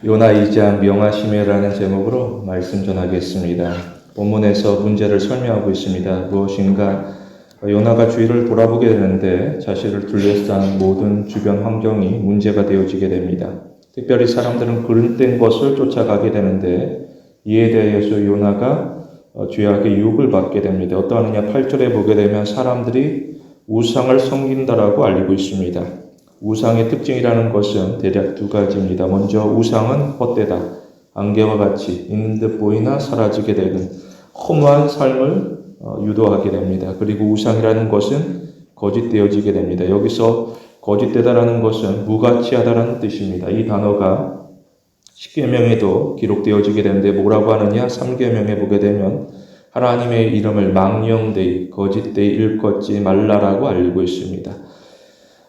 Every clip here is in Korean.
요나 2장 명하심에라는 제목으로 말씀 전하겠습니다. 본문에서 문제를 설명하고 있습니다. 무엇인가 요나가 주위를 돌아보게 되는데 자신을 둘러싼 모든 주변 환경이 문제가 되어지게 됩니다. 특별히 사람들은 그릇된 것을 쫓아가게 되는데 이에 대해서 요나가 죄악의 유혹을 받게 됩니다. 어떠하느냐 8절에 보게 되면 사람들이 우상을 섬긴다라고 알리고 있습니다. 우상의 특징이라는 것은 대략 두 가지입니다. 먼저 우상은 헛되다. 안개와 같이 있는 듯 보이나 사라지게 되는 허무한 삶을 유도하게 됩니다. 그리고 우상이라는 것은 거짓되어지게 됩니다. 여기서 거짓되다라는 것은 무가치하다라는 뜻입니다. 이 단어가 10계명에도 기록되어지게 되는데 뭐라고 하느냐? 3계명에 보게 되면 하나님의 이름을 망령되이 거짓되이 일컫지 말라라고 알리고 있습니다.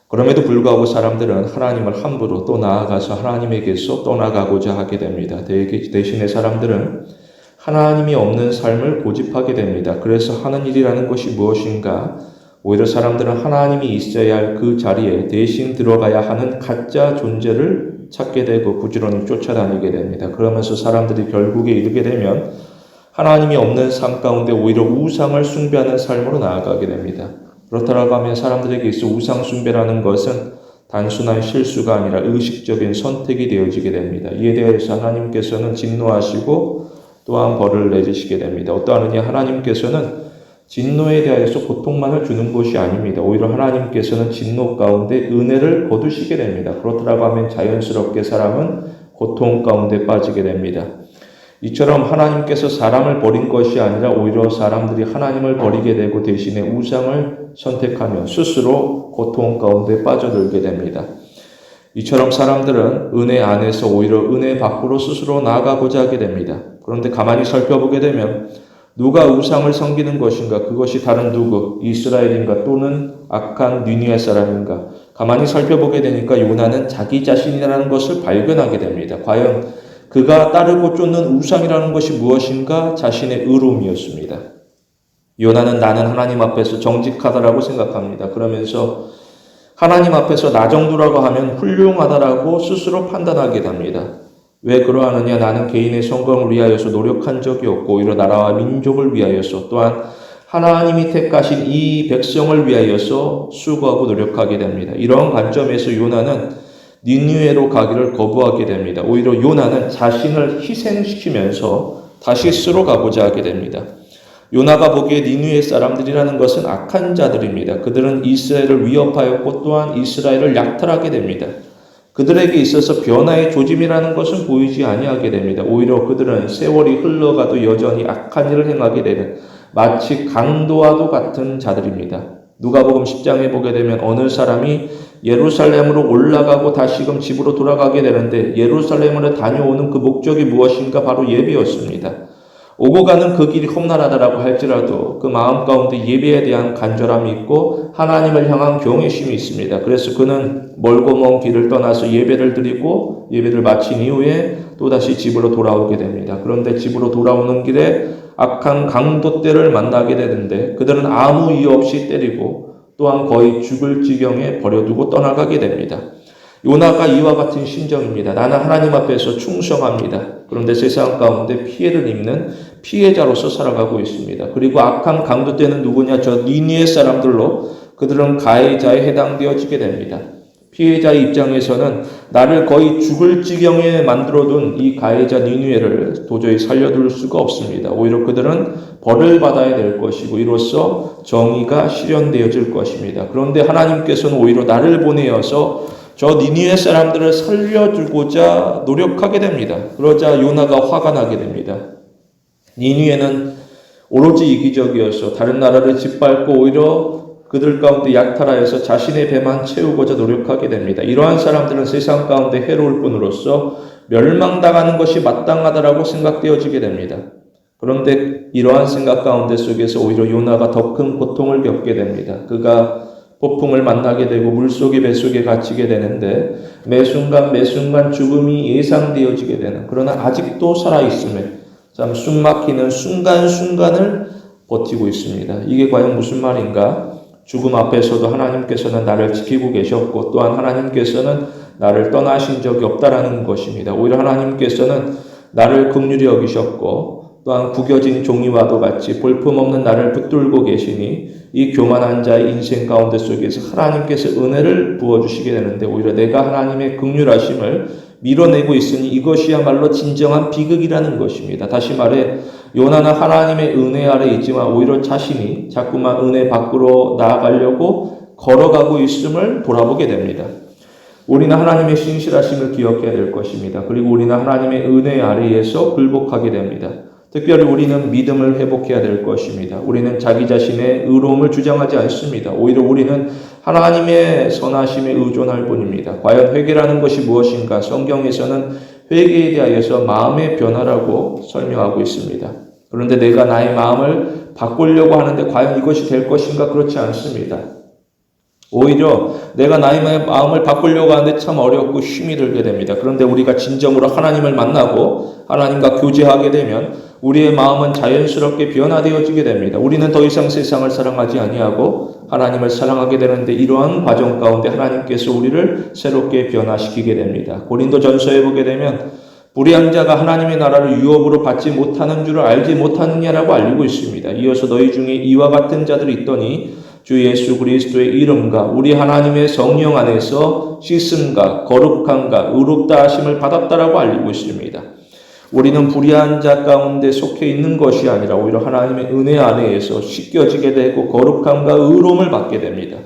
그럼에도 불구하고 사람들은 하나님을 함부로 또 나아가서 하나님에게서 떠나가고자 하게 됩니다. 대신에 사람들은 하나님이 없는 삶을 고집하게 됩니다. 그래서 하는 일이라는 것이 무엇인가? 오히려 사람들은 하나님이 있어야 할 그 자리에 대신 들어가야 하는 가짜 존재를 찾게 되고 부지런히 쫓아다니게 됩니다. 그러면서 사람들이 결국에 이르게 되면 하나님이 없는 삶 가운데 오히려 우상을 숭배하는 삶으로 나아가게 됩니다. 그렇다고 하면 사람들에게 있어 우상 숭배라는 것은 단순한 실수가 아니라 의식적인 선택이 되어지게 됩니다. 이에 대해서 하나님께서는 진노하시고 또한 벌을 내리시게 됩니다. 어떠하느냐? 하나님께서는 진노에 대해서 고통만을 주는 것이 아닙니다. 오히려 하나님께서는 진노 가운데 은혜를 거두시게 됩니다. 그렇다고 하면 자연스럽게 사람은 고통 가운데 빠지게 됩니다. 이처럼 하나님께서 사람을 버린 것이 아니라 오히려 사람들이 하나님을 버리게 되고 대신에 우상을 선택하며 스스로 고통 가운데 빠져들게 됩니다. 이처럼 사람들은 은혜 안에서 오히려 은혜 밖으로 스스로 나아가고자 하게 됩니다. 그런데 가만히 살펴보게 되면 누가 우상을 섬기는 것인가? 그것이 다른 누구? 이스라엘인가? 또는 악한 니느웨 사람인가? 가만히 살펴보게 되니까 요나는 자기 자신이라는 것을 발견하게 됩니다. 과연 그가 따르고 쫓는 우상이라는 것이 무엇인가? 자신의 의로움이었습니다. 요나는 나는 하나님 앞에서 정직하다라고 생각합니다. 그러면서 하나님 앞에서 나 정도라고 하면 훌륭하다라고 스스로 판단하게 됩니다. 왜 그러하느냐? 나는 개인의 성공을 위하여서 노력한 적이 없고 오히려 나라와 민족을 위하여서 또한 하나님이 택하신 이 백성을 위하여서 수고하고 노력하게 됩니다. 이런 관점에서 요나는 니느웨로 가기를 거부하게 됩니다. 오히려 요나는 자신을 희생시키면서 다시스로 가고자 하게 됩니다. 요나가 보기에 니느웨 사람들이라는 것은 악한 자들입니다. 그들은 이스라엘을 위협하였고 또한 이스라엘을 약탈하게 됩니다. 그들에게 있어서 변화의 조짐이라는 것은 보이지 아니하게 됩니다. 오히려 그들은 세월이 흘러가도 여전히 악한 일을 행하게 되는 마치 강도와도 같은 자들입니다. 누가복음 10장에 보게 되면 어느 사람이 예루살렘으로 올라가고 다시금 집으로 돌아가게 되는데 예루살렘으로 다녀오는 그 목적이 무엇인가? 바로 예배였습니다. 오고 가는 그 길이 험난하다라고 할지라도 그 마음 가운데 예배에 대한 간절함이 있고 하나님을 향한 경외심이 있습니다. 그래서 그는 멀고 먼 길을 떠나서 예배를 드리고 예배를 마친 이후에 또다시 집으로 돌아오게 됩니다. 그런데 집으로 돌아오는 길에 악한 강도떼를 만나게 되는데 그들은 아무 이유 없이 때리고 또한 거의 죽을 지경에 버려두고 떠나가게 됩니다. 요나가 이와 같은 심정입니다. 나는 하나님 앞에서 충성합니다. 그런데 세상 가운데 피해를 입는 피해자로서 살아가고 있습니다. 그리고 악한 강도떼는 누구냐? 저 니느웨 사람들로 그들은 가해자에 해당되어지게 됩니다. 피해자의 입장에서는 나를 거의 죽을 지경에 만들어둔 이 가해자 니느웨를 도저히 살려둘 수가 없습니다. 오히려 그들은 벌을 받아야 될 것이고 이로써 정의가 실현되어질 것입니다. 그런데 하나님께서는 오히려 나를 보내어서 저 니느웨 사람들을 살려주고자 노력하게 됩니다. 그러자 요나가 화가 나게 됩니다. 니느웨는 오로지 이기적이어서 다른 나라를 짓밟고 오히려 그들 가운데 약탈하여서 자신의 배만 채우고자 노력하게 됩니다. 이러한 사람들은 세상 가운데 해로울 뿐으로써 멸망당하는 것이 마땅하다라고 생각되어지게 됩니다. 그런데 이러한 생각 가운데 속에서 오히려 요나가 더 큰 고통을 겪게 됩니다. 그가 폭풍을 만나게 되고 물속에 뱃속에 갇히게 되는데 매 순간 죽음이 예상되어지게 되는, 그러나 아직도 살아있음에 참 숨막히는 순간순간을 버티고 있습니다. 이게 과연 무슨 말인가? 죽음 앞에서도 하나님께서는 나를 지키고 계셨고 또한 하나님께서는 나를 떠나신 적이 없다라는 것입니다. 오히려 하나님께서는 나를 긍휼히 여기셨고 또한 구겨진 종이와도 같이 볼품없는 나를 붙들고 계시니 이 교만한 자의 인생 가운데 속에서 하나님께서 은혜를 부어주시게 되는데 오히려 내가 하나님의 긍휼하심을 밀어내고 있으니 이것이야말로 진정한 비극이라는 것입니다. 다시 말해 요나는 하나님의 은혜 아래 있지만 오히려 자신이 자꾸만 은혜 밖으로 나아가려고 걸어가고 있음을 돌아보게 됩니다. 우리는 하나님의 신실하심을 기억해야 될 것입니다. 그리고 우리는 하나님의 은혜 아래에서 굴복하게 됩니다. 특별히 우리는 믿음을 회복해야 될 것입니다. 우리는 자기 자신의 의로움을 주장하지 않습니다. 오히려 우리는 하나님의 선하심에 의존할 뿐입니다. 과연 회개라는 것이 무엇인가? 성경에서는 회개에 대하여서 마음의 변화라고 설명하고 있습니다. 그런데 내가 나의 마음을 바꾸려고 하는데 과연 이것이 될 것인가? 그렇지 않습니다. 오히려 내가 나의 마음을 바꾸려고 하는데 참 어렵고 힘이 들게 됩니다. 그런데 우리가 진정으로 하나님을 만나고 하나님과 교제하게 되면 우리의 마음은 자연스럽게 변화되어지게 됩니다. 우리는 더 이상 세상을 사랑하지 아니하고 하나님을 사랑하게 되는데 이러한 과정 가운데 하나님께서 우리를 새롭게 변화시키게 됩니다. 고린도전서에 보게 되면 불의한 자가 하나님의 나라를 유업으로 받지 못하는 줄을 알지 못하느냐라고 알리고 있습니다. 이어서 너희 중에 이와 같은 자들이 있더니 주 예수 그리스도의 이름과 우리 하나님의 성령 안에서 씻음과 거룩함과 의롭다 하심을 받았다라고 알리고 있습니다. 우리는 불의한 자 가운데 속해 있는 것이 아니라 오히려 하나님의 은혜 안에서 씻겨지게 되고 거룩함과 의로움을 받게 됩니다.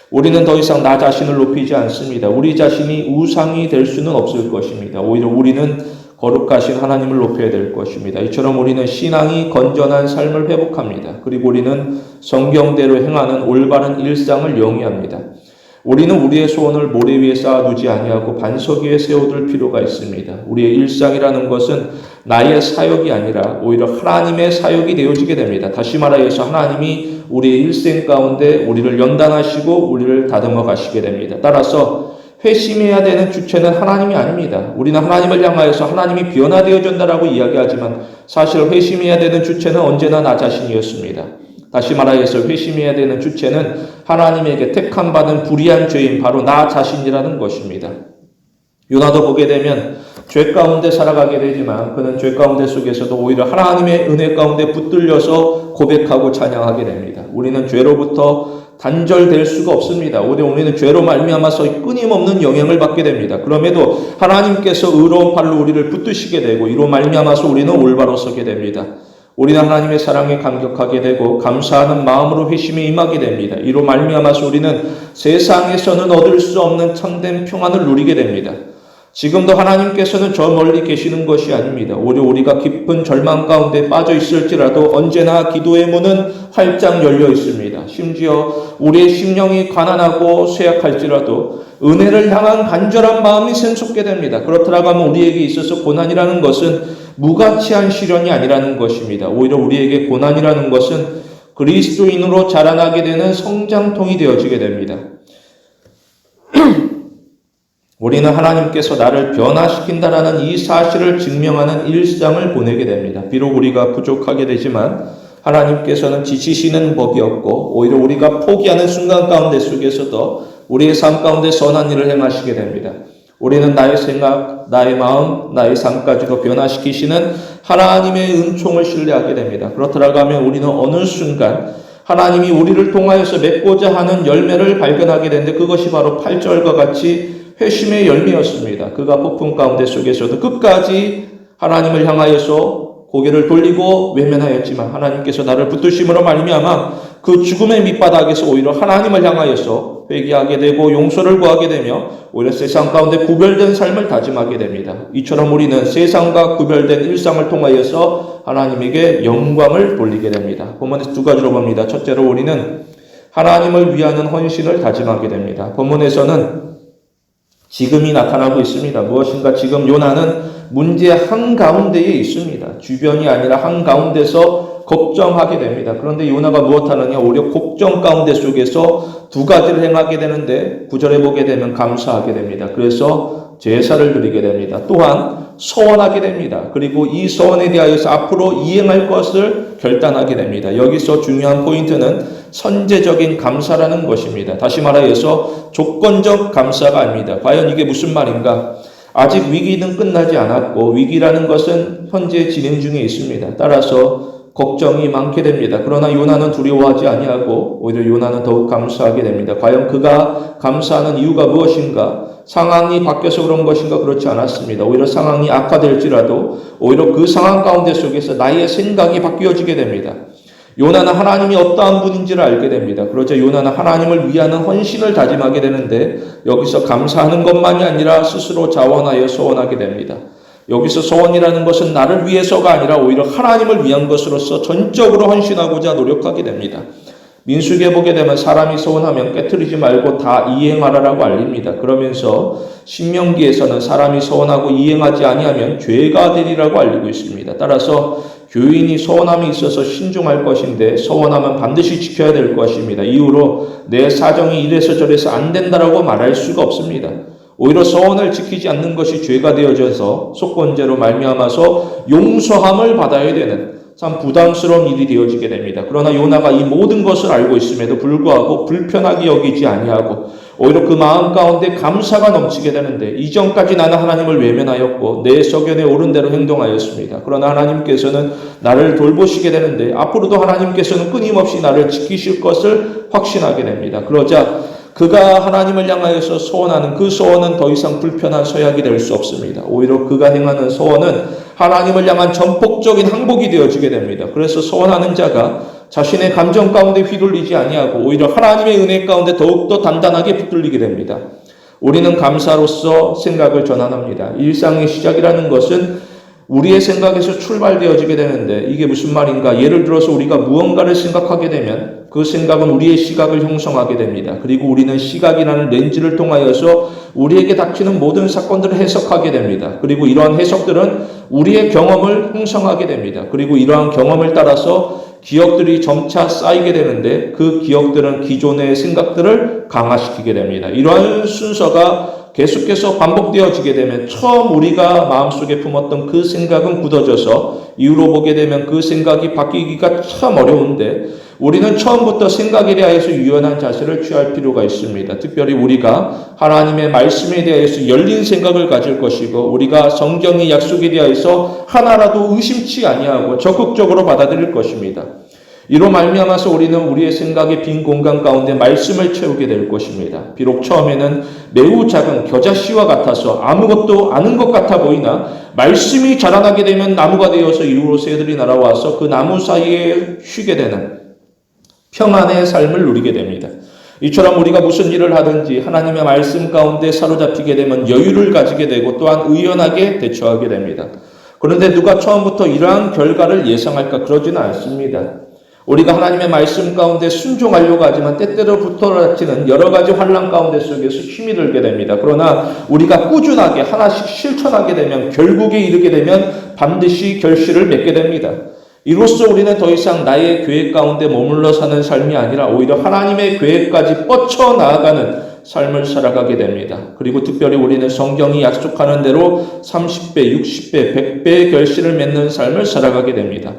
우리는 더 이상 나 자신을 높이지 않습니다. 우리 자신이 우상이 될 수는 없을 것입니다. 오히려 우리는 거룩하신 하나님을 높여야 될 것입니다. 이처럼 우리는 신앙이 건전한 삶을 회복합니다. 그리고 우리는 성경대로 행하는 올바른 일상을 영위합니다. 우리는 우리의 소원을 모래 위에 쌓아두지 아니하고 반석 위에 세워둘 필요가 있습니다. 우리의 일상이라는 것은 나의 사역이 아니라 오히려 하나님의 사역이 되어지게 됩니다. 다시 말하여서 하나님이 우리의 일생 가운데 우리를 연단하시고 우리를 다듬어 가시게 됩니다. 따라서 회심해야 되는 주체는 하나님이 아닙니다. 우리는 하나님을 향하여서 하나님이 변화되어진다라고 이야기하지만 사실 회심해야 되는 주체는 언제나 나 자신이었습니다. 다시 말하여서 회심해야 되는 주체는 하나님에게 택함받은 불의한 죄인 바로 나 자신이라는 것입니다. 요나도 보게 되면 죄 가운데 살아가게 되지만 그는 죄 가운데 속에서도 오히려 하나님의 은혜 가운데 붙들려서 고백하고 찬양하게 됩니다. 우리는 죄로부터 단절될 수가 없습니다. 오히려 우리는 죄로 말미암아서 끊임없는 영향을 받게 됩니다. 그럼에도 하나님께서 의로운 팔로 우리를 붙드시게 되고 이로 말미암아서 우리는 올바로 서게 됩니다. 우리는 하나님의 사랑에 감격하게 되고 감사하는 마음으로 회심에 임하게 됩니다. 이로 말미암아서 우리는 세상에서는 얻을 수 없는 참된 평안을 누리게 됩니다. 지금도 하나님께서는 저 멀리 계시는 것이 아닙니다. 오히려 우리가 깊은 절망 가운데 빠져 있을지라도 언제나 기도의 문은 활짝 열려 있습니다. 심지어 우리의 심령이 가난하고 쇠약할지라도 은혜를 향한 간절한 마음이 샘솟게 됩니다. 그렇더라고 하면 우리에게 있어서 고난이라는 것은 무가치한 시련이 아니라는 것입니다. 오히려 우리에게 고난이라는 것은 그리스도인으로 자라나게 되는 성장통이 되어지게 됩니다. 우리는 하나님께서 나를 변화시킨다라는 이 사실을 증명하는 일상을 보내게 됩니다. 비록 우리가 부족하게 되지만 하나님께서는 지치시는 법이 없고 오히려 우리가 포기하는 순간 가운데 속에서도 우리의 삶 가운데 선한 일을 행하시게 됩니다. 우리는 나의 생각, 나의 마음, 나의 삶까지도 변화시키시는 하나님의 은총을 신뢰하게 됩니다. 그렇더라고 하면 우리는 어느 순간 하나님이 우리를 통하여서 맺고자 하는 열매를 발견하게 되는데 그것이 바로 8절과 같이 회심의 열매였습니다. 그가 폭풍 가운데 속에서도 끝까지 하나님을 향하여서 고개를 돌리고 외면하였지만 하나님께서 나를 붙드심으로 말미암아 그 죽음의 밑바닥에서 오히려 하나님을 향하여서 회개하게 되고 용서를 구하게 되며 오히려 세상 가운데 구별된 삶을 다짐하게 됩니다. 이처럼 우리는 세상과 구별된 일상을 통하여서 하나님에게 영광을 돌리게 됩니다. 본문에서 두 가지로 봅니다. 첫째로 우리는 하나님을 위하는 헌신을 다짐하게 됩니다. 본문에서는 지금이 나타나고 있습니다. 무엇인가 지금 요나는 문제 한가운데에 있습니다. 주변이 아니라 한가운데서 걱정하게 됩니다. 그런데 요나가 무엇하느냐? 오히려 걱정 가운데 속에서 두 가지를 행하게 되는데 9절에 보게 되면 감사하게 됩니다. 그래서 제사를 드리게 됩니다. 또한 서원하게 됩니다. 그리고 이 서원에 대하여서 앞으로 이행할 것을 결단하게 됩니다. 여기서 중요한 포인트는 선제적인 감사라는 것입니다. 다시 말하여서 조건적 감사가 아닙니다. 과연 이게 무슨 말인가? 아직 위기는 끝나지 않았고 위기라는 것은 현재 진행 중에 있습니다. 따라서 걱정이 많게 됩니다. 그러나 요나는 두려워하지 아니하고 오히려 요나는 더욱 감사하게 됩니다. 과연 그가 감사하는 이유가 무엇인가? 상황이 바뀌어서 그런 것인가? 그렇지 않았습니다. 오히려 상황이 악화될지라도 오히려 그 상황 가운데 속에서 나의 생각이 바뀌어지게 됩니다. 요나는 하나님이 어떠한 분인지를 알게 됩니다. 그러자 요나는 하나님을 위하는 헌신을 다짐하게 되는데 여기서 감사하는 것만이 아니라 스스로 자원하여 소원하게 됩니다. 여기서 소원이라는 것은 나를 위해서가 아니라 오히려 하나님을 위한 것으로서 전적으로 헌신하고자 노력하게 됩니다. 민수기에 보게 되면 사람이 소원하면 깨트리지 말고 다 이행하라라고 알립니다. 그러면서 신명기에서는 사람이 소원하고 이행하지 아니하면 죄가 되리라고 알리고 있습니다. 따라서 교인이 소원함이 있어서 신중할 것인데 소원하면 반드시 지켜야 될 것입니다. 이후로 내 사정이 이래서 저래서 안 된다라고 말할 수가 없습니다. 오히려 소원을 지키지 않는 것이 죄가 되어져서 속건죄로 말미암아서 용서함을 받아야 되는 참 부담스러운 일이 되어지게 됩니다. 그러나 요나가 이 모든 것을 알고 있음에도 불구하고 불편하게 여기지 아니하고 오히려 그 마음 가운데 감사가 넘치게 되는데 이전까지 나는 하나님을 외면하였고 내 소견에 옳은 대로 행동하였습니다. 그러나 하나님께서는 나를 돌보시게 되는데 앞으로도 하나님께서는 끊임없이 나를 지키실 것을 확신하게 됩니다. 그러자 그가 하나님을 향하여서 소원하는 그 소원은 더 이상 불편한 서약이 될 수 없습니다. 오히려 그가 행하는 소원은 하나님을 향한 전폭적인 항복이 되어지게 됩니다. 그래서 소원하는 자가 자신의 감정 가운데 휘둘리지 아니하고 오히려 하나님의 은혜 가운데 더욱더 단단하게 붙들리게 됩니다. 우리는 감사로서 생각을 전환합니다. 일상의 시작이라는 것은 우리의 생각에서 출발되어지게 되는데 이게 무슨 말인가? 예를 들어서 우리가 무언가를 생각하게 되면 그 생각은 우리의 시각을 형성하게 됩니다. 그리고 우리는 시각이라는 렌즈를 통하여서 우리에게 닥치는 모든 사건들을 해석하게 됩니다. 그리고 이러한 해석들은 우리의 경험을 형성하게 됩니다. 그리고 이러한 경험을 따라서 기억들이 점차 쌓이게 되는데 그 기억들은 기존의 생각들을 강화시키게 됩니다. 이러한 순서가 계속해서 반복되어지게 되면 처음 우리가 마음속에 품었던 그 생각은 굳어져서 이후로 보게 되면 그 생각이 바뀌기가 참 어려운데 우리는 처음부터 생각에 대하여서 유연한 자세를 취할 필요가 있습니다. 특별히 우리가 하나님의 말씀에 대하여서 열린 생각을 가질 것이고 우리가 성경의 약속에 대하여서 하나라도 의심치 아니하고 적극적으로 받아들일 것입니다. 이로 말미암아서 우리는 우리의 생각의 빈 공간 가운데 말씀을 채우게 될 것입니다. 비록 처음에는 매우 작은 겨자씨와 같아서 아무것도 아는 것 같아 보이나 말씀이 자라나게 되면 나무가 되어서 이후로 새들이 날아와서 그 나무 사이에 쉬게 되는 평안의 삶을 누리게 됩니다. 이처럼 우리가 무슨 일을 하든지 하나님의 말씀 가운데 사로잡히게 되면 여유를 가지게 되고 또한 의연하게 대처하게 됩니다. 그런데 누가 처음부터 이러한 결과를 예상할까? 그러지는 않습니다. 우리가 하나님의 말씀 가운데 순종하려고 하지만 때때로 붙어닥치는 여러 가지 환난 가운데 속에서 힘이 들게 됩니다. 그러나 우리가 꾸준하게 하나씩 실천하게 되면 결국에 이르게 되면 반드시 결실을 맺게 됩니다. 이로써 우리는 더 이상 나의 계획 가운데 머물러 사는 삶이 아니라 오히려 하나님의 계획까지 뻗쳐나아가는 삶을 살아가게 됩니다. 그리고 특별히 우리는 성경이 약속하는 대로 30배, 60배, 100배의 결실을 맺는 삶을 살아가게 됩니다.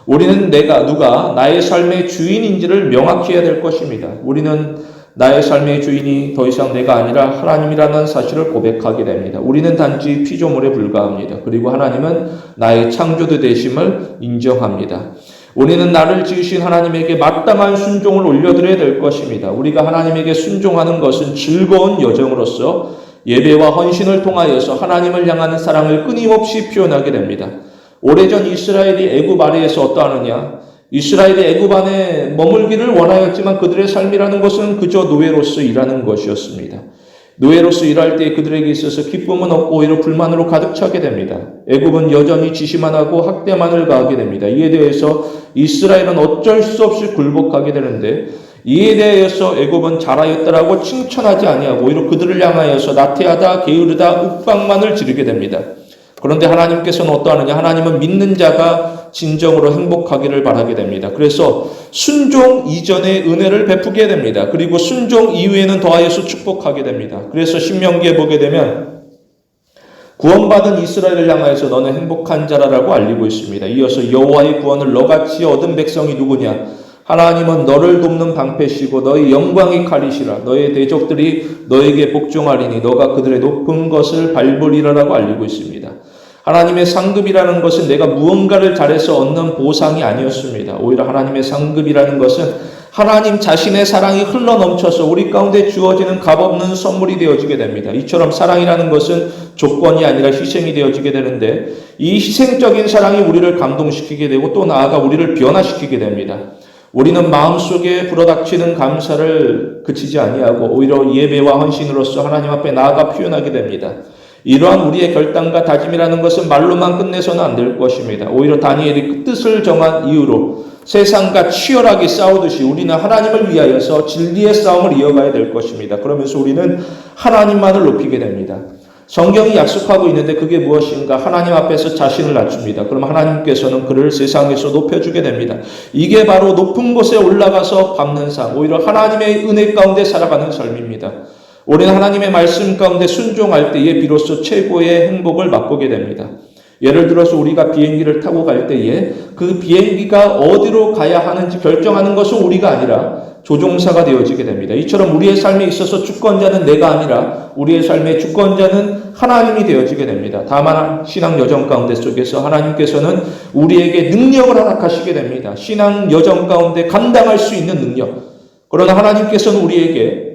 우리는 누가 나의 삶의 주인인지를 명확히 해야 될 것입니다. 우리는 나의 삶의 주인이 더 이상 내가 아니라 하나님이라는 사실을 고백하게 됩니다. 우리는 단지 피조물에 불과합니다. 그리고 하나님은 나의 창조주 되심을 인정합니다. 우리는 나를 지으신 하나님에게 마땅한 순종을 올려드려야 될 것입니다. 우리가 하나님에게 순종하는 것은 즐거운 여정으로서 예배와 헌신을 통하여서 하나님을 향하는 사랑을 끊임없이 표현하게 됩니다. 오래전 이스라엘이 애굽 아래에서 어떠하느냐? 이스라엘이 애굽 안에 머물기를 원하였지만 그들의 삶이라는 것은 그저 노예로서 일하는 것이었습니다. 노예로서 일할 때 그들에게 있어서 기쁨은 없고 오히려 불만으로 가득 차게 됩니다. 애굽은 여전히 지시만 하고 학대만을 가하게 됩니다. 이에 대해서 이스라엘은 어쩔 수 없이 굴복하게 되는데 이에 대해서 애굽은 잘하였다라고 칭찬하지 아니하고 오히려 그들을 향하여서 나태하다, 게으르다, 욱박만을 지르게 됩니다. 그런데 하나님께서는 어떠하느냐? 하나님은 믿는 자가 진정으로 행복하기를 바라게 됩니다. 그래서 순종 이전에 은혜를 베푸게 됩니다. 그리고 순종 이후에는 더하여서 축복하게 됩니다. 그래서 신명기에 보게 되면 구원받은 이스라엘을 향하여서 너는 행복한 자라라고 알리고 있습니다. 이어서 여호와의 구원을 너같이 얻은 백성이 누구냐? 하나님은 너를 돕는 방패시고 너의 영광이 칼이시라. 너의 대적들이 너에게 복종하리니 너가 그들의 높은 것을 밟으리라라고 알리고 있습니다. 하나님의 상급이라는 것은 내가 무언가를 잘해서 얻는 보상이 아니었습니다. 오히려 하나님의 상급이라는 것은 하나님 자신의 사랑이 흘러넘쳐서 우리 가운데 주어지는 값없는 선물이 되어지게 됩니다. 이처럼 사랑이라는 것은 조건이 아니라 희생이 되어지게 되는데 이 희생적인 사랑이 우리를 감동시키게 되고 또 나아가 우리를 변화시키게 됩니다. 우리는 마음속에 불어닥치는 감사를 그치지 아니하고 오히려 예배와 헌신으로서 하나님 앞에 나아가 표현하게 됩니다. 이러한 우리의 결단과 다짐이라는 것은 말로만 끝내서는 안 될 것입니다. 오히려 다니엘이 그 뜻을 정한 이유로 세상과 치열하게 싸우듯이 우리는 하나님을 위하여서 진리의 싸움을 이어가야 될 것입니다. 그러면서 우리는 하나님만을 높이게 됩니다. 성경이 약속하고 있는데 그게 무엇인가? 하나님 앞에서 자신을 낮춥니다. 그럼 하나님께서는 그를 세상에서 높여주게 됩니다. 이게 바로 높은 곳에 올라가서 밟는 삶, 오히려 하나님의 은혜 가운데 살아가는 삶입니다. 우리는 하나님의 말씀 가운데 순종할 때에 비로소 최고의 행복을 맛보게 됩니다. 예를 들어서 우리가 비행기를 타고 갈 때에 그 비행기가 어디로 가야 하는지 결정하는 것은 우리가 아니라 조종사가 되어지게 됩니다. 이처럼 우리의 삶에 있어서 주권자는 내가 아니라 우리의 삶의 주권자는 하나님이 되어지게 됩니다. 다만 신앙 여정 가운데 속에서 하나님께서는 우리에게 능력을 허락하시게 됩니다. 신앙 여정 가운데 감당할 수 있는 능력. 그러나 하나님께서는 우리에게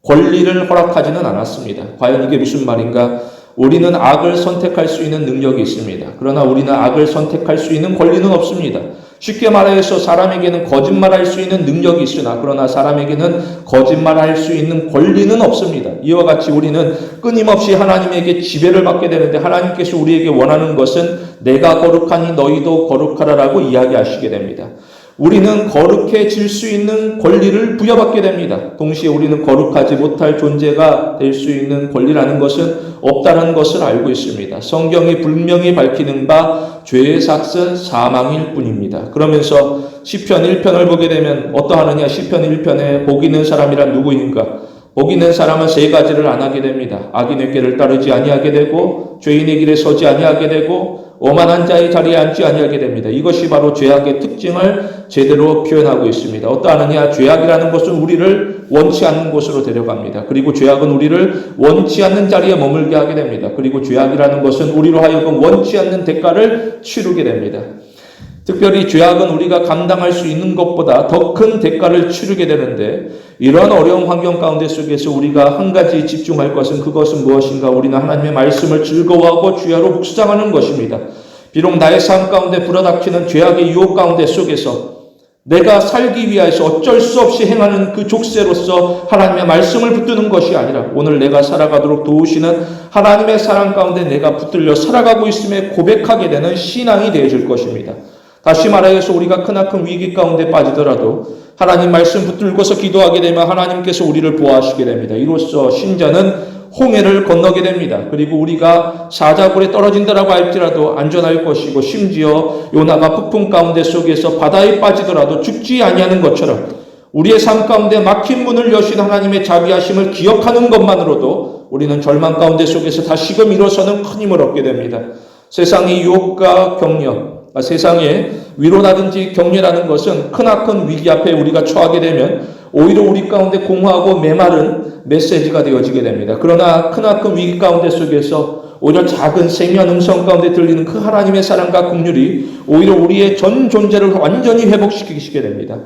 권리를 허락하지는 않았습니다. 과연 이게 무슨 말인가? 우리는 악을 선택할 수 있는 능력이 있습니다. 그러나 우리는 악을 선택할 수 있는 권리는 없습니다. 쉽게 말해서 사람에게는 거짓말할 수 있는 능력이 있으나 그러나 사람에게는 거짓말할 수 있는 권리는 없습니다. 이와 같이 우리는 끊임없이 하나님에게 지배를 받게 되는데 하나님께서 우리에게 원하는 것은 내가 거룩하니 너희도 거룩하라라고 이야기하시게 됩니다. 우리는 거룩해질 수 있는 권리를 부여받게 됩니다. 동시에 우리는 거룩하지 못할 존재가 될 수 있는 권리라는 것은 없다는 것을 알고 있습니다. 성경이 분명히 밝히는 바 죄의 삭은 사망일 뿐입니다. 그러면서 시편 1편을 보게 되면 어떠하느냐? 시편 1편에 복 있는 사람이란 누구인가? 복 있는 사람은 세 가지를 안 하게 됩니다. 악인의 길을 따르지 아니하게 되고 죄인의 길에 서지 아니하게 되고 오만한 자의 자리에 앉지 아니하게 됩니다. 이것이 바로 죄악의 특징을 제대로 표현하고 있습니다. 어떠하느냐? 죄악이라는 것은 우리를 원치 않는 곳으로 데려갑니다. 그리고 죄악은 우리를 원치 않는 자리에 머물게 하게 됩니다. 그리고 죄악이라는 것은 우리로 하여금 원치 않는 대가를 치르게 됩니다. 특별히 죄악은 우리가 감당할 수 있는 것보다 더 큰 대가를 치르게 되는데 이런 어려운 환경 가운데 속에서 우리가 한 가지 집중할 것은 그것은 무엇인가? 우리는 하나님의 말씀을 즐거워하고 주야로 묵상하는 것입니다. 비록 나의 삶 가운데 불어닥치는 죄악의 유혹 가운데 속에서 내가 살기 위해서 어쩔 수 없이 행하는 그 족쇄로서 하나님의 말씀을 붙드는 것이 아니라 오늘 내가 살아가도록 도우시는 하나님의 사랑 가운데 내가 붙들려 살아가고 있음에 고백하게 되는 신앙이 되어질 것입니다. 다시 말하여서 우리가 크나큰 위기 가운데 빠지더라도 하나님 말씀 붙들고서 기도하게 되면 하나님께서 우리를 보호하시게 됩니다. 이로써 신자는 홍해를 건너게 됩니다. 그리고 우리가 사자굴에 떨어진다라고 할지라도 안전할 것이고 심지어 요나가 폭풍 가운데 속에서 바다에 빠지더라도 죽지 아니하는 것처럼 우리의 삶 가운데 막힌 문을 여신 하나님의 자비하심을 기억하는 것만으로도 우리는 절망 가운데 속에서 다시금 일어서는 큰 힘을 얻게 됩니다. 세상의 유혹과 격려, 세상의 위로라든지 격려라는 것은 크나큰 위기 앞에 우리가 처하게 되면 오히려 우리 가운데 공허하고 메마른 메시지가 되어지게 됩니다. 그러나 크나큰 위기 가운데 속에서 오히려 작은 세미한 음성 가운데 들리는 그 하나님의 사랑과 긍휼이 오히려 우리의 전 존재를 완전히 회복시키시게 됩니다.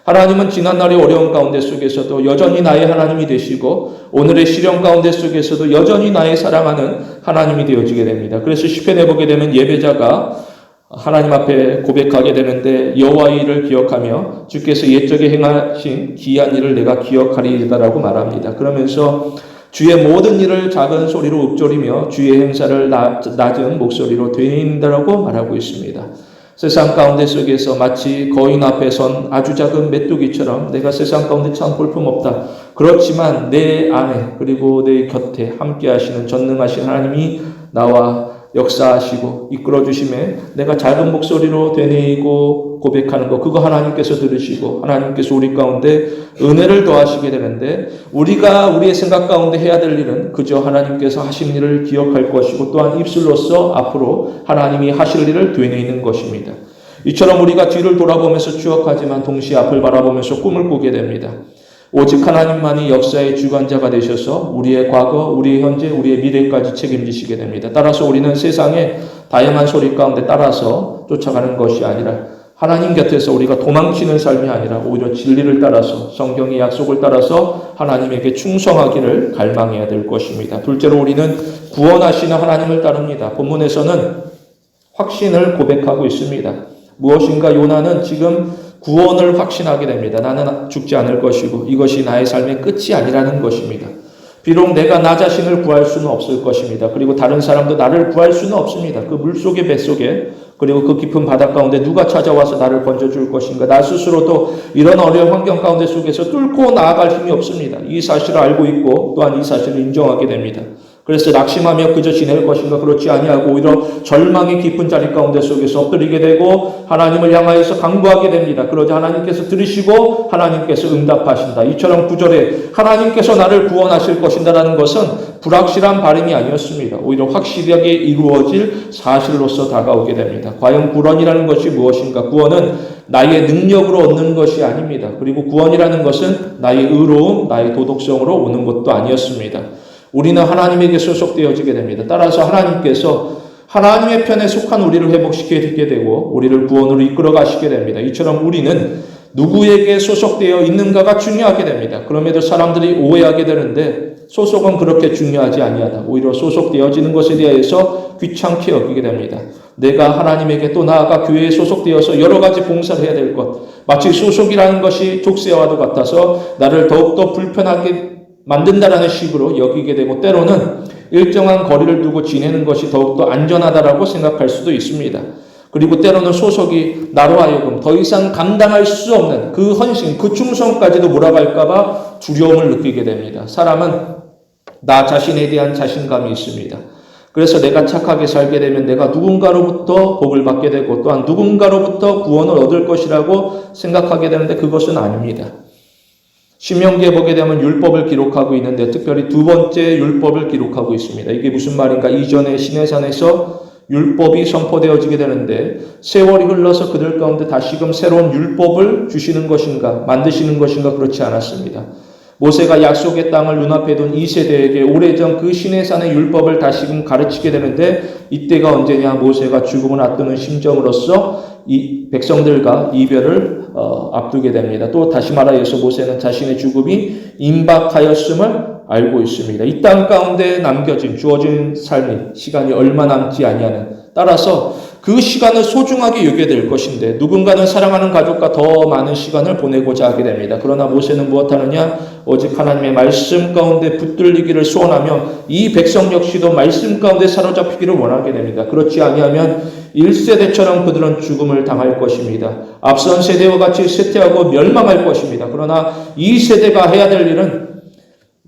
하나님은 지난날의 어려운 가운데 속에서도 여전히 나의 하나님이 되시고 오늘의 시련 가운데 속에서도 여전히 나의 사랑하는 하나님이 되어지게 됩니다. 그래서 시편에 보게 되면 예배자가 하나님 앞에 고백하게 되는데 여호와의 일을 기억하며 주께서 옛적에 행하신 기이한 일을 내가 기억하리이다라고 말합니다. 그러면서 주의 모든 일을 작은 소리로 읊조리며 주의 행사를 낮은 목소리로 되새긴다라고 말하고 있습니다. 세상 가운데 속에서 마치 거인 앞에 선 아주 작은 메뚜기처럼 내가 세상 가운데 참 볼품없다. 그렇지만 내 안에 그리고 내 곁에 함께 하시는 전능하신 하나님이 나와 역사하시고 이끌어 주심에 내가 작은 목소리로 되뇌이고 고백하는 거, 그거 하나님께서 들으시고 하나님께서 우리 가운데 은혜를 더하시게 되는데, 우리가 우리의 생각 가운데 해야 될 일은 그저 하나님께서 하신 일을 기억할 것이고 또한 입술로서 앞으로 하나님이 하실 일을 되뇌이는 것입니다. 이처럼 우리가 뒤를 돌아보면서 추억하지만 동시에 앞을 바라보면서 꿈을 꾸게 됩니다. 오직 하나님만이 역사의 주관자가 되셔서 우리의 과거, 우리의 현재, 우리의 미래까지 책임지시게 됩니다. 따라서 우리는 세상의 다양한 소리 가운데 따라서 쫓아가는 것이 아니라 하나님 곁에서 우리가 도망치는 삶이 아니라 오히려 진리를 따라서 성경의 약속을 따라서 하나님에게 충성하기를 갈망해야 될 것입니다. 둘째로 우리는 구원하시는 하나님을 따릅니다. 본문에서는 확신을 고백하고 있습니다. 무엇인가 요나는 지금 구원을 확신하게 됩니다. 나는 죽지 않을 것이고 이것이 나의 삶의 끝이 아니라는 것입니다. 비록 내가 나 자신을 구할 수는 없을 것입니다. 그리고 다른 사람도 나를 구할 수는 없습니다. 그 물속에 뱃속에, 그리고 그 깊은 바다 가운데 누가 찾아와서 나를 건져줄 것인가. 나 스스로도 이런 어려운 환경 가운데 속에서 뚫고 나아갈 힘이 없습니다. 이 사실을 알고 있고 또한 이 사실을 인정하게 됩니다. 그래서 낙심하며 그저 지낼 것인가, 그렇지 아니하고 오히려 절망의 깊은 자리 가운데 속에서 엎드리게 되고 하나님을 향하여서 간구하게 됩니다. 그러자 하나님께서 들으시고 하나님께서 응답하신다. 이처럼 9절에 하나님께서 나를 구원하실 것인다라는 것은 불확실한 발음이 아니었습니다. 오히려 확실하게 이루어질 사실로서 다가오게 됩니다. 과연 구원이라는 것이 무엇인가? 구원은 나의 능력으로 얻는 것이 아닙니다. 그리고 구원이라는 것은 나의 의로움, 나의 도덕성으로 오는 것도 아니었습니다. 우리는 하나님에게 소속되어지게 됩니다. 따라서 하나님께서 하나님의 편에 속한 우리를 회복시키게 되고 우리를 구원으로 이끌어 가시게 됩니다. 이처럼 우리는 누구에게 소속되어 있는가가 중요하게 됩니다. 그럼에도 사람들이 오해하게 되는데 소속은 그렇게 중요하지 아니하다. 오히려 소속되어지는 것에 대해서 귀찮게 여기게 됩니다. 내가 하나님에게 또 나아가 교회에 소속되어서 여러 가지 봉사를 해야 될 것, 마치 소속이라는 것이 족쇄와도 같아서 나를 더욱더 불편하게 만든다라는 식으로 여기게 되고, 때로는 일정한 거리를 두고 지내는 것이 더욱더 안전하다라고 생각할 수도 있습니다. 그리고 때로는 소속이 나로 하여금 더 이상 감당할 수 없는 그 헌신, 그 충성까지도 몰아갈까봐 두려움을 느끼게 됩니다. 사람은 나 자신에 대한 자신감이 있습니다. 그래서 내가 착하게 살게 되면 내가 누군가로부터 복을 받게 되고 또한 누군가로부터 구원을 얻을 것이라고 생각하게 되는데 그것은 아닙니다. 신명기에 보게 되면 율법을 기록하고 있는데 특별히 두 번째 율법을 기록하고 있습니다. 이게 무슨 말인가? 이전에 시내산에서 율법이 선포되어지게 되는데 세월이 흘러서 그들 가운데 다시금 새로운 율법을 주시는 것인가, 만드시는 것인가? 그렇지 않았습니다. 모세가 약속의 땅을 눈앞에 둔 2세대에게 오래전 그 시내산의 율법을 다시금 가르치게 되는데 이때가 언제냐? 모세가 죽음을 앞두는 심정으로서 이 백성들과 이별을 앞두게 됩니다. 또 다시 말하여서 모세는 자신의 죽음이 임박하였음을 알고 있습니다. 이 땅 가운데 남겨진 주어진 삶이 시간이 얼마 남지 아니하는, 따라서 그 시간을 소중하게 여겨야 될 것인데 누군가는 사랑하는 가족과 더 많은 시간을 보내고자 하게 됩니다. 그러나 모세는 무엇하느냐? 오직 하나님의 말씀 가운데 붙들리기를 소원하며 이 백성 역시도 말씀 가운데 사로잡히기를 원하게 됩니다. 그렇지 아니하면 1세대처럼 그들은 죽음을 당할 것입니다. 앞선 세대와 같이 쇠퇴하고 멸망할 것입니다. 그러나 이 세대가 해야 될 일은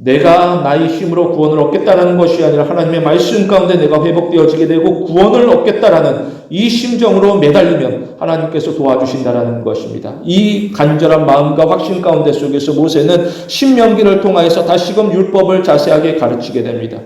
내가 나의 힘으로 구원을 얻겠다는 것이 아니라 하나님의 말씀 가운데 내가 회복되어지게 되고 구원을 얻겠다라는 이 심정으로 매달리면 하나님께서 도와주신다라는 것입니다. 이 간절한 마음과 확신 가운데 속에서 모세는 신명기를 통하여서 다시금 율법을 자세하게 가르치게 됩니다.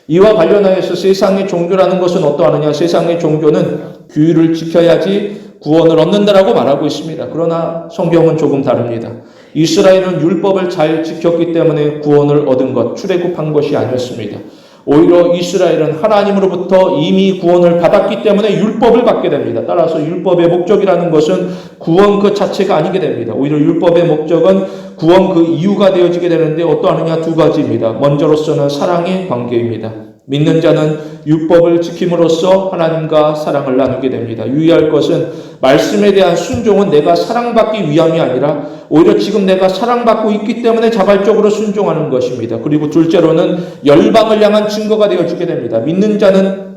이와 관련하여서 세상의 종교라는 것은 어떠하느냐? 세상의 종교는 규율을 지켜야지 구원을 얻는다라고 말하고 있습니다. 그러나 성경은 조금 다릅니다. 이스라엘은 율법을 잘 지켰기 때문에 구원을 얻은 것, 출애굽한 것이 아니었습니다. 오히려 이스라엘은 하나님으로부터 이미 구원을 받았기 때문에 율법을 받게 됩니다. 따라서 율법의 목적이라는 것은 구원 그 자체가 아니게 됩니다. 오히려 율법의 목적은 구원 그 이유가 되어지게 되는데 어떠하느냐? 두 가지입니다. 먼저로서는 사랑의 관계입니다. 믿는 자는 율법을 지킴으로써 하나님과 사랑을 나누게 됩니다. 유의할 것은 말씀에 대한 순종은 내가 사랑받기 위함이 아니라 오히려 지금 내가 사랑받고 있기 때문에 자발적으로 순종하는 것입니다. 그리고 둘째로는 열방을 향한 증거가 되어지게 됩니다. 믿는 자는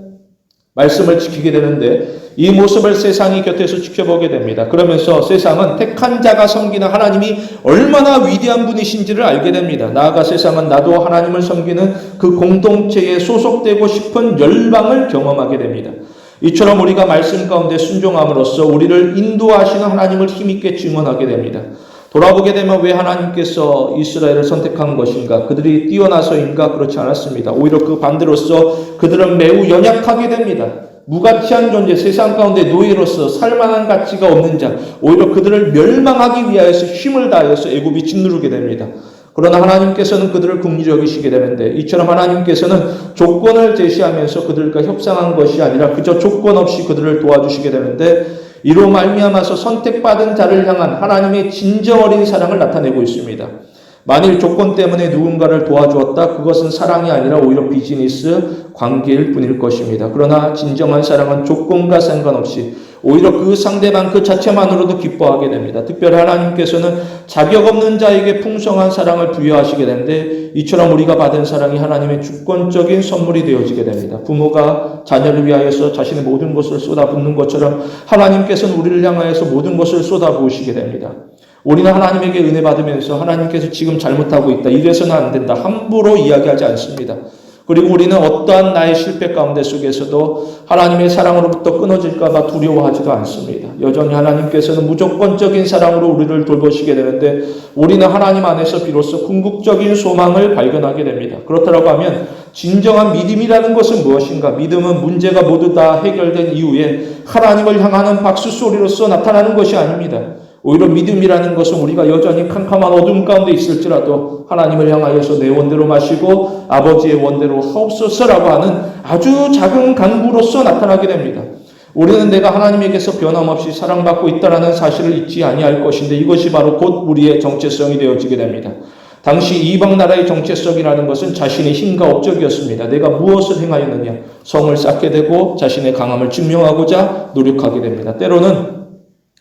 말씀을 지키게 되는데 이 모습을 세상이 곁에서 지켜보게 됩니다. 그러면서 세상은 택한 자가 섬기는 하나님이 얼마나 위대한 분이신지를 알게 됩니다. 나아가 세상은 나도 하나님을 섬기는 그 공동체에 소속되고 싶은 열망을 경험하게 됩니다. 이처럼 우리가 말씀 가운데 순종함으로써 우리를 인도하시는 하나님을 힘있게 증언하게 됩니다. 돌아보게 되면 왜 하나님께서 이스라엘을 선택한 것인가? 그들이 뛰어나서인가? 그렇지 않았습니다. 오히려 그 반대로서 그들은 매우 연약하게 됩니다. 무가치한 존재, 세상 가운데 노예로서 살만한 가치가 없는 자, 오히려 그들을 멸망하기 위하여서 힘을 다해서 애굽이 짓누르게 됩니다. 그러나 하나님께서는 그들을 긍휼히 여기시게 되는데, 이처럼 하나님께서는 조건을 제시하면서 그들과 협상한 것이 아니라 그저 조건 없이 그들을 도와주시게 되는데, 이로 말미암아서 선택받은 자를 향한 하나님의 진정 어린 사랑을 나타내고 있습니다. 만일 조건 때문에 누군가를 도와주었다, 그것은 사랑이 아니라 오히려 비즈니스 관계일 뿐일 것입니다. 그러나 진정한 사랑은 조건과 상관없이 오히려 그 상대방 그 자체만으로도 기뻐하게 됩니다. 특별히 하나님께서는 자격 없는 자에게 풍성한 사랑을 부여하시게 되는데, 이처럼 우리가 받은 사랑이 하나님의 주권적인 선물이 되어지게 됩니다. 부모가 자녀를 위하여서 자신의 모든 것을 쏟아붓는 것처럼 하나님께서는 우리를 향하여서 모든 것을 쏟아부으시게 됩니다. 우리는 하나님에게 은혜 받으면서 하나님께서 지금 잘못하고 있다, 이래서는 안 된다, 함부로 이야기하지 않습니다. 그리고 우리는 어떠한 나의 실패 가운데 속에서도 하나님의 사랑으로부터 끊어질까 봐 두려워하지도 않습니다. 여전히 하나님께서는 무조건적인 사랑으로 우리를 돌보시게 되는데, 우리는 하나님 안에서 비로소 궁극적인 소망을 발견하게 됩니다. 그렇다고 하면 진정한 믿음이라는 것은 무엇인가? 믿음은 문제가 모두 다 해결된 이후에 하나님을 향하는 박수 소리로서 나타나는 것이 아닙니다. 오히려 믿음이라는 것은 우리가 여전히 캄캄한 어둠 가운데 있을지라도 하나님을 향하여서 내 원대로 마시고 아버지의 원대로 하옵소서라고 하는 아주 작은 간구로서 나타나게 됩니다. 우리는 내가 하나님에게서 변함없이 사랑받고 있다는 사실을 잊지 아니할 것인데, 이것이 바로 곧 우리의 정체성이 되어지게 됩니다. 당시 이방 나라의 정체성이라는 것은 자신의 힘과 업적이었습니다. 내가 무엇을 행하였느냐? 성을 쌓게 되고 자신의 강함을 증명하고자 노력하게 됩니다. 때로는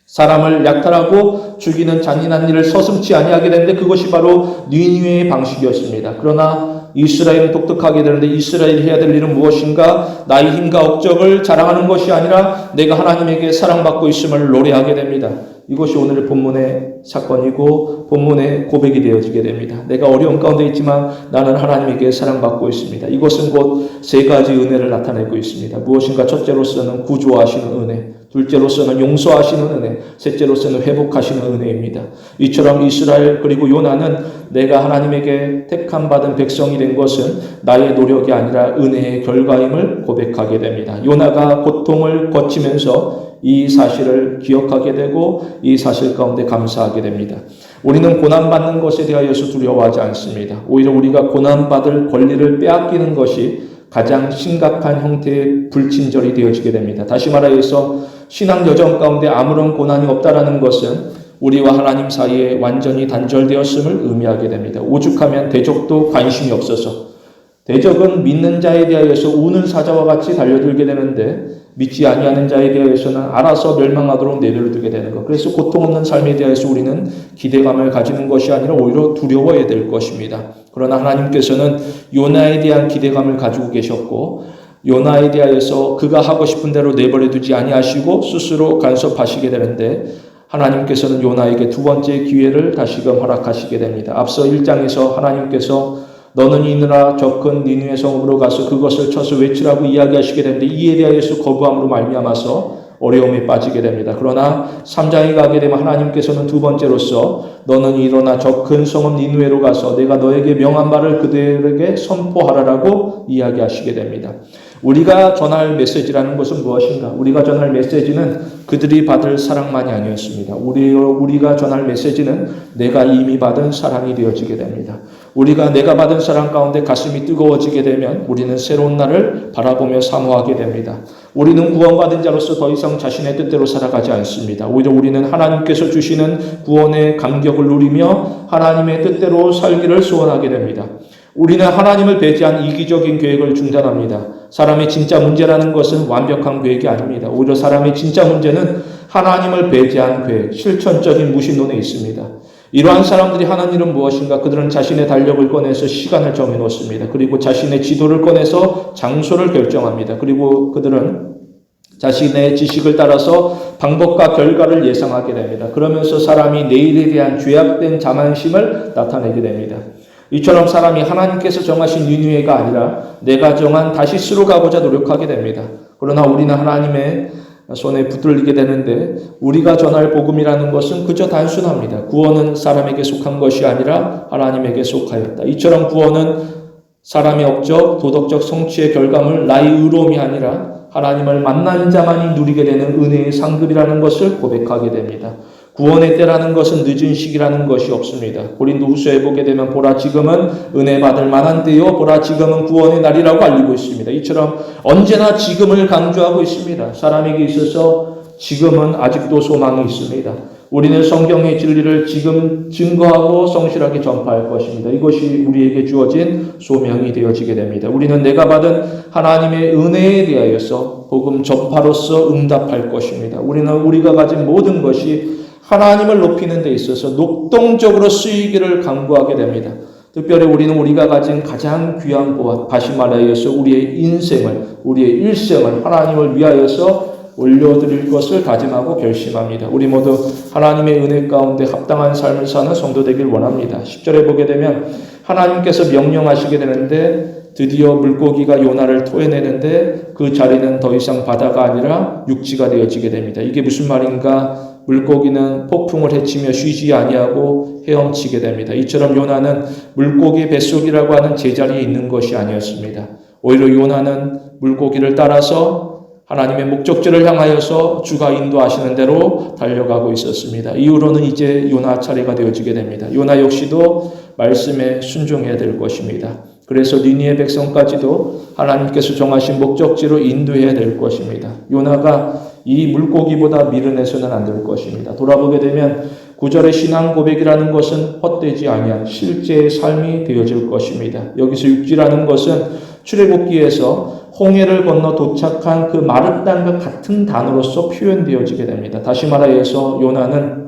사람을 약탈하고 죽이는 잔인한 일을 서슴지 아니하게 되는데, 그것이 바로 니느웨의 방식이었습니다. 그러나 이스라엘은 독특하게 되는데, 이스라엘이 해야 될 일은 무엇인가? 나의 힘과 업적을 자랑하는 것이 아니라 내가 하나님에게 사랑받고 있음을 노래하게 됩니다. 이것이 오늘의 본문의 사건이고 본문의 고백이 되어지게 됩니다. 내가 어려움 가운데 있지만 나는 하나님에게 사랑받고 있습니다. 이것은 곧 세 가지 은혜를 나타내고 있습니다. 무엇인가? 첫째로서는 구조하시는 은혜, 둘째로서는 용서하시는 은혜, 셋째로서는 회복하시는 은혜입니다. 이처럼 이스라엘 그리고 요나는 내가 하나님에게 택함 받은 백성이 된 것은 나의 노력이 아니라 은혜의 결과임을 고백하게 됩니다. 요나가 고통을 거치면서 이 사실을 기억하게 되고 이 사실 가운데 감사하게 됩니다. 우리는 고난받는 것에 대하여서 두려워하지 않습니다. 오히려 우리가 고난받을 권리를 빼앗기는 것이 가장 심각한 형태의 불친절이 되어지게 됩니다. 다시 말하여서 신앙 여정 가운데 아무런 고난이 없다라는 것은 우리와 하나님 사이에 완전히 단절되었음을 의미하게 됩니다. 오죽하면 대적도 관심이 없어서, 대적은 믿는 자에 대하여서 우는 사자와 같이 달려들게 되는데 믿지 아니하는 자에 대하여서는 알아서 멸망하도록 내버려두게 되는 것. 그래서 고통 없는 삶에 대해서 우리는 기대감을 가지는 것이 아니라 오히려 두려워해야 될 것입니다. 그러나 하나님께서는 요나에 대한 기대감을 가지고 계셨고, 요나에 대하여서 그가 하고 싶은 대로 내버려두지 아니하시고 스스로 간섭하시게 되는데, 하나님께서는 요나에게 두 번째 기회를 다시금 허락하시게 됩니다. 앞서 1장에서 하나님께서 너는 이느라 저 큰 니느웨 성읍으로 가서 그것을 쳐서 외치라고 이야기하시게 되는데, 이에 대하여서 거부함으로 말미암아서 어려움에 빠지게 됩니다. 그러나 3장에 가게 되면 하나님께서는 두 번째로서 너는 일어나 저 큰 성읍 니느웨로 가서 내가 너에게 명한 바를 그들에게 선포하라라고 이야기하시게 됩니다. 우리가 전할 메시지라는 것은 무엇인가? 우리가 전할 메시지는 그들이 받을 사랑만이 아니었습니다. 우리가 전할 메시지는 내가 이미 받은 사랑이 되어지게 됩니다. 내가 받은 사랑 가운데 가슴이 뜨거워지게 되면 우리는 새로운 날을 바라보며 사모하게 됩니다. 우리는 구원받은 자로서 더 이상 자신의 뜻대로 살아가지 않습니다. 오히려 우리는 하나님께서 주시는 구원의 감격을 누리며 하나님의 뜻대로 살기를 소원하게 됩니다. 우리는 하나님을 배제한 이기적인 계획을 중단합니다. 사람의 진짜 문제라는 것은 완벽한 계획이 아닙니다. 오히려 사람의 진짜 문제는 하나님을 배제한 계획, 실천적인 무신론에 있습니다. 이러한 사람들이 하는 일은 무엇인가? 그들은 자신의 달력을 꺼내서 시간을 정해놓습니다. 그리고 자신의 지도를 꺼내서 장소를 결정합니다. 그리고 그들은 자신의 지식을 따라서 방법과 결과를 예상하게 됩니다. 그러면서 사람이 내일에 대한 죄악된 자만심을 나타내게 됩니다. 이처럼 사람이 하나님께서 정하신 니느웨가 아니라 내가 정한 다시스로 가고자 노력하게 됩니다. 그러나 우리는 하나님의 손에 붙들리게 되는데 우리가 전할 복음이라는 것은 그저 단순합니다. 구원은 사람에게 속한 것이 아니라 하나님에게 속하였다. 이처럼 구원은 사람의 업적, 도덕적 성취의 결과물, 나의 의로움이 아니라 하나님을 만난 자만이 누리게 되는 은혜의 상급이라는 것을 고백하게 됩니다. 구원의 때라는 것은 늦은 시기라는 것이 없습니다. 고린도후서에 보게 되면 보라 지금은 은혜 받을 만한 때요 보라 지금은 구원의 날이라고 알리고 있습니다. 이처럼 언제나 지금을 강조하고 있습니다. 사람에게 있어서 지금은 아직도 소망이 있습니다. 우리는 성경의 진리를 지금 증거하고 성실하게 전파할 것입니다. 이것이 우리에게 주어진 소명이 되어지게 됩니다. 우리는 내가 받은 하나님의 은혜에 대하여서 복음 전파로서 응답할 것입니다. 우리는 우리가 가진 모든 것이 하나님을 높이는 데 있어서 녹동적으로 쓰이기를 간구하게 됩니다. 특별히 우리는 우리가 가진 가장 귀한 보화, 다시 말하여서 우리의 인생을, 우리의 일생을 하나님을 위하여서 올려드릴 것을 다짐하고 결심합니다. 우리 모두 하나님의 은혜 가운데 합당한 삶을 사는 성도 되길 원합니다. 10절에 보게 되면 하나님께서 명령하시게 되는데 드디어 물고기가 요나를 토해내는데 그 자리는 더 이상 바다가 아니라 육지가 되어지게 됩니다. 이게 무슨 말인가? 물고기는 폭풍을 헤치며 쉬지 아니하고 헤엄치게 됩니다. 이처럼 요나는 물고기 뱃속이라고 하는 제자리에 있는 것이 아니었습니다. 오히려 요나는 물고기를 따라서 하나님의 목적지를 향하여서 주가 인도하시는 대로 달려가고 있었습니다. 이후로는 이제 요나 차례가 되어지게 됩니다. 요나 역시도 말씀에 순종해야 될 것입니다. 그래서 니느웨 백성까지도 하나님께서 정하신 목적지로 인도해야 될 것입니다. 요나가 이 물고기보다 미련해서는 안 될 것입니다. 돌아보게 되면 9절의 신앙 고백이라는 것은 헛되지 아니한 실제의 삶이 되어질 것입니다. 여기서 육지라는 것은 출애굽기에서 홍해를 건너 도착한 그 마른 땅과 같은 단어로서 표현되어지게 됩니다. 다시 말하여서 요나는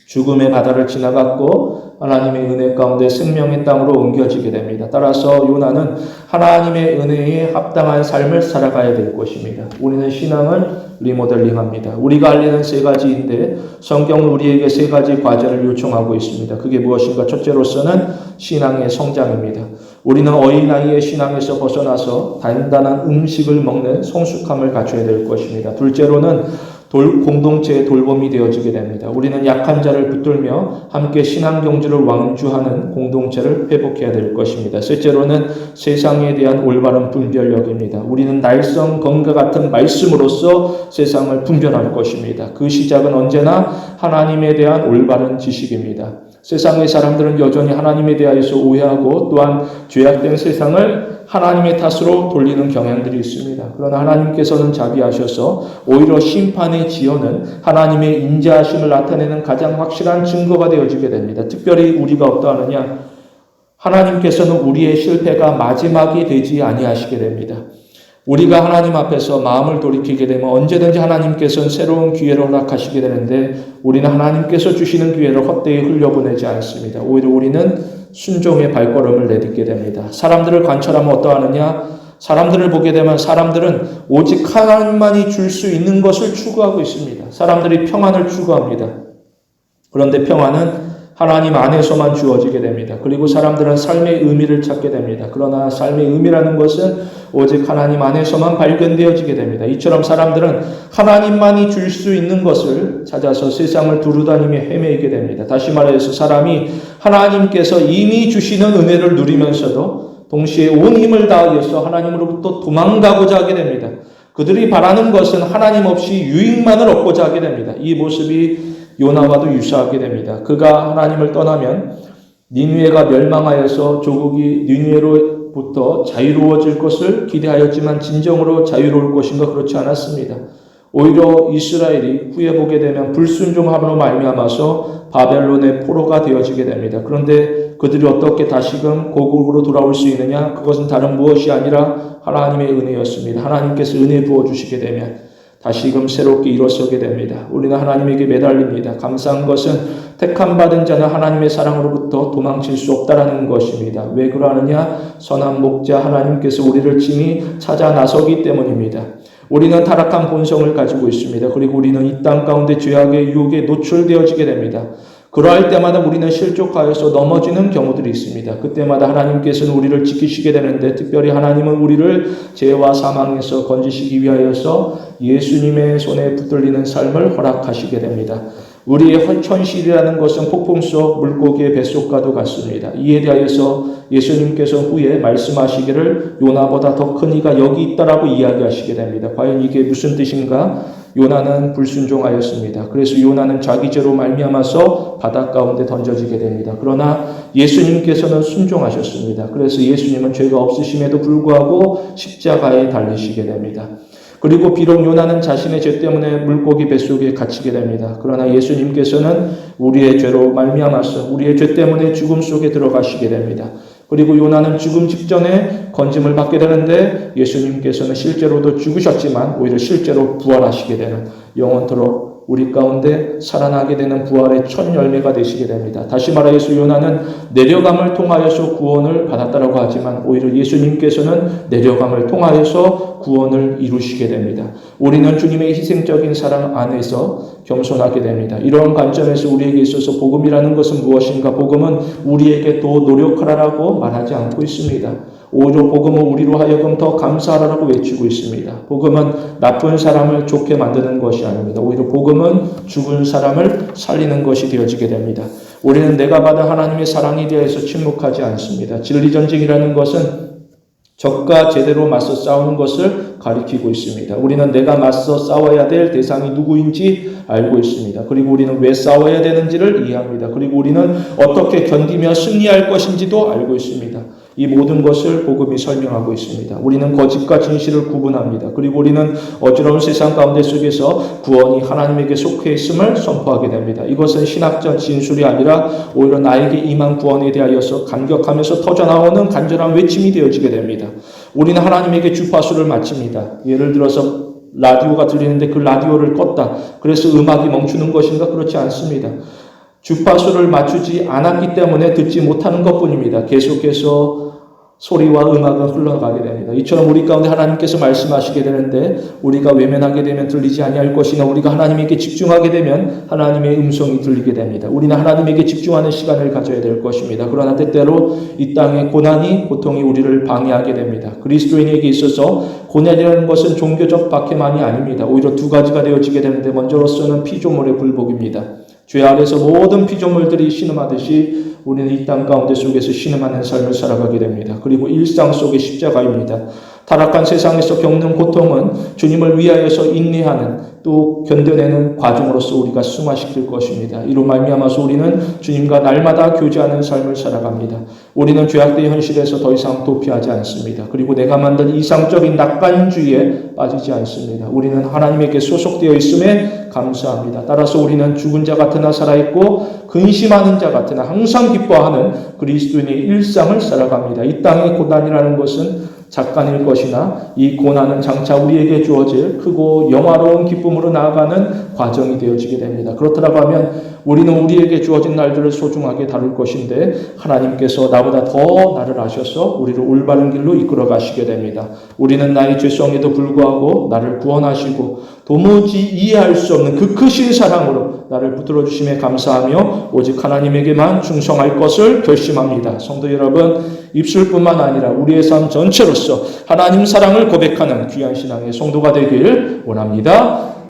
죽음의 바다를 지나갔고 하나님의 은혜 가운데 생명의 땅으로 옮겨지게 됩니다. 따라서 요나는 하나님의 은혜에 합당한 삶을 살아가야 될 것입니다. 우리는 신앙을 리모델링합니다. 우리가 알리는 세 가지인데 성경은 우리에게 세 가지 과제를 요청하고 있습니다. 그게 무엇인가? 첫째로서는 신앙의 성장입니다. 우리는 어린아이의 신앙에서 벗어나서 단단한 음식을 먹는 성숙함을 갖춰야 될 것입니다. 둘째로는 공동체의 돌봄이 되어지게 됩니다. 우리는 약한 자를 붙들며 함께 신앙 경주를 완주하는 공동체를 회복해야 될 것입니다. 셋째로는 세상에 대한 올바른 분별력입니다. 우리는 날성 검과 같은 말씀으로써 세상을 분별할 것입니다. 그 시작은 언제나 하나님에 대한 올바른 지식입니다. 세상의 사람들은 여전히 하나님에 대하여서 오해하고 또한 죄악된 세상을 하나님의 탓으로 돌리는 경향들이 있습니다. 그러나 하나님께서는 자비하셔서 오히려 심판의 지연은 하나님의 인자하심을 나타내는 가장 확실한 증거가 되어지게 됩니다. 특별히 우리가 어떠하느냐? 하나님께서는 우리의 실패가 마지막이 되지 아니하시게 됩니다. 우리가 하나님 앞에서 마음을 돌이키게 되면 언제든지 하나님께서는 새로운 기회를 허락하시게 되는데 우리는 하나님께서 주시는 기회를 헛되이 흘려보내지 않습니다. 오히려 우리는 순종의 발걸음을 내딛게 됩니다. 사람들을 관찰하면 어떠하느냐? 사람들을 보게 되면 사람들은 오직 하나님만이 줄 수 있는 것을 추구하고 있습니다. 사람들이 평안을 추구합니다. 그런데 평안은 하나님 안에서만 주어지게 됩니다. 그리고 사람들은 삶의 의미를 찾게 됩니다. 그러나 삶의 의미라는 것은 오직 하나님 안에서만 발견되어지게 됩니다. 이처럼 사람들은 하나님만이 줄 수 있는 것을 찾아서 세상을 두루다니며 헤매게 됩니다. 다시 말해서 사람이 하나님께서 이미 주시는 은혜를 누리면서도 동시에 온 힘을 다하여서 하나님으로부터 도망가고자 하게 됩니다. 그들이 바라는 것은 하나님 없이 유익만을 얻고자 하게 됩니다. 이 모습이 요나와도 유사하게 됩니다. 그가 하나님을 떠나면 니느웨가 멸망하여서 조국이 니느웨로부터 자유로워질 것을 기대하였지만 진정으로 자유로울 것인가? 그렇지 않았습니다. 오히려 이스라엘이 후에 보게 되면 불순종함으로 말미암아서 바벨론의 포로가 되어지게 됩니다. 그런데 그들이 어떻게 다시금 고국으로 돌아올 수 있느냐? 그것은 다른 무엇이 아니라 하나님의 은혜였습니다. 하나님께서 은혜 부어주시게 되면 다시금 새롭게 일어서게 됩니다. 우리는 하나님에게 매달립니다. 감사한 것은 택함받은 자는 하나님의 사랑으로부터 도망칠 수 없다라는 것입니다. 왜 그러느냐? 선한 목자 하나님께서 우리를 친히 찾아 나서기 때문입니다. 우리는 타락한 본성을 가지고 있습니다. 그리고 우리는 이 땅 가운데 죄악의 유혹에 노출되어지게 됩니다. 그러할 때마다 우리는 실족하여서 넘어지는 경우들이 있습니다. 그때마다 하나님께서는 우리를 지키시게 되는데, 특별히 하나님은 우리를 죄와 사망에서 건지시기 위하여서 예수님의 손에 붙들리는 삶을 허락하시게 됩니다. 우리의 현실이라는 것은 폭풍 속 물고기의 뱃속과도 같습니다. 이에 대하여서 예수님께서 후에 말씀하시기를 요나보다 더 큰 이가 여기 있다라고 이야기하시게 됩니다. 과연 이게 무슨 뜻인가? 요나는 불순종하였습니다. 그래서 요나는 자기 죄로 말미암아서 바다 가운데 던져지게 됩니다. 그러나 예수님께서는 순종하셨습니다. 그래서 예수님은 죄가 없으심에도 불구하고 십자가에 달리시게 됩니다. 그리고 비록 요나는 자신의 죄 때문에 물고기 뱃속에 갇히게 됩니다. 그러나 예수님께서는 우리의 죄로 말미암아서 우리의 죄 때문에 죽음 속에 들어가시게 됩니다. 그리고 요나는 죽음 직전에 건짐을 받게 되는데, 예수님께서는 실제로도 죽으셨지만 오히려 실제로 부활하시게 되는, 영원토록 우리 가운데 살아나게 되는 부활의 첫 열매가 되시게 됩니다. 다시 말하여서 요나는 내려감을 통하여서 구원을 받았다라고 하지만 오히려 예수님께서는 내려감을 통하여서 구원을 이루시게 됩니다. 우리는 주님의 희생적인 사랑 안에서 겸손하게 됩니다. 이러한 관점에서 우리에게 있어서 복음이라는 것은 무엇인가? 복음은 우리에게 더 노력하라고 말하지 않고 있습니다. 오히려 복음은 우리로 하여금 더 감사하라고 외치고 있습니다. 복음은 나쁜 사람을 좋게 만드는 것이 아닙니다. 오히려 복음은 죽은 사람을 살리는 것이 되어지게 됩니다. 우리는 내가 받은 하나님의 사랑에 대해서 침묵하지 않습니다. 진리전쟁이라는 것은 적과 제대로 맞서 싸우는 것을 가리키고 있습니다. 우리는 내가 맞서 싸워야 될 대상이 누구인지 알고 있습니다. 그리고 우리는 왜 싸워야 되는지를 이해합니다. 그리고 우리는 어떻게 견디며 승리할 것인지도 알고 있습니다. 이 모든 것을 복음이 설명하고 있습니다. 우리는 거짓과 진실을 구분합니다. 그리고 우리는 어지러운 세상 가운데 속에서 구원이 하나님에게 속해 있음을 선포하게 됩니다. 이것은 신학적 진술이 아니라 오히려 나에게 임한 구원에 대하여서 감격하면서 터져나오는 간절한 외침이 되어지게 됩니다. 우리는 하나님에게 주파수를 맞춥니다. 예를 들어서 라디오가 들리는데 그 라디오를 껐다. 그래서 음악이 멈추는 것인가? 그렇지 않습니다. 주파수를 맞추지 않았기 때문에 듣지 못하는 것뿐입니다. 계속해서 소리와 음악은 흘러가게 됩니다. 이처럼 우리 가운데 하나님께서 말씀하시게 되는데, 우리가 외면하게 되면 들리지 아니할 것이나 우리가 하나님에게 집중하게 되면 하나님의 음성이 들리게 됩니다. 우리는 하나님에게 집중하는 시간을 가져야 될 것입니다. 그러나 때때로 이 땅의 고통이 우리를 방해하게 됩니다. 그리스도인에게 있어서 고난이라는 것은 종교적 박해만이 아닙니다. 오히려 두 가지가 되어지게 되는데, 먼저로서는 피조물의 굴복입니다. 죄 아래서 모든 피조물들이 신음하듯이 우리는 이 땅 가운데 속에서 신음하는 삶을 살아가게 됩니다. 그리고 일상 속의 십자가입니다. 타락한 세상에서 겪는 고통은 주님을 위하여서 인내하는, 또 견뎌내는 과정으로서 우리가 승화시킬 것입니다. 이로 말미암아서 우리는 주님과 날마다 교제하는 삶을 살아갑니다. 우리는 죄악된 현실에서 더 이상 도피하지 않습니다. 그리고 내가 만든 이상적인 낙관주의에 빠지지 않습니다. 우리는 하나님에게 소속되어 있음에 감사합니다. 따라서 우리는 죽은 자 같으나 살아있고 근심하는 자 같으나 항상 기뻐하는 그리스도인의 일상을 살아갑니다. 이 땅의 고난이라는 것은 작간일 것이나 이 고난은 장차 우리에게 주어질 크고 영화로운 기쁨으로 나아가는 과정이 되어지게 됩니다. 그렇다고 하면 우리는 우리에게 주어진 날들을 소중하게 다룰 것인데, 하나님께서 나보다 더 나를 아셔서 우리를 올바른 길로 이끌어 가시게 됩니다. 우리는 나의 죄성에도 불구하고 나를 구원하시고 도무지 이해할 수 없는 그 크신 사랑으로 나를 붙들어 주심에 감사하며 오직 하나님에게만 충성할 것을 결심합니다. 성도 여러분, 입술뿐만 아니라 우리의 삶 전체로서 하나님 사랑을 고백하는 귀한 신앙의 성도가 되길 원합니다.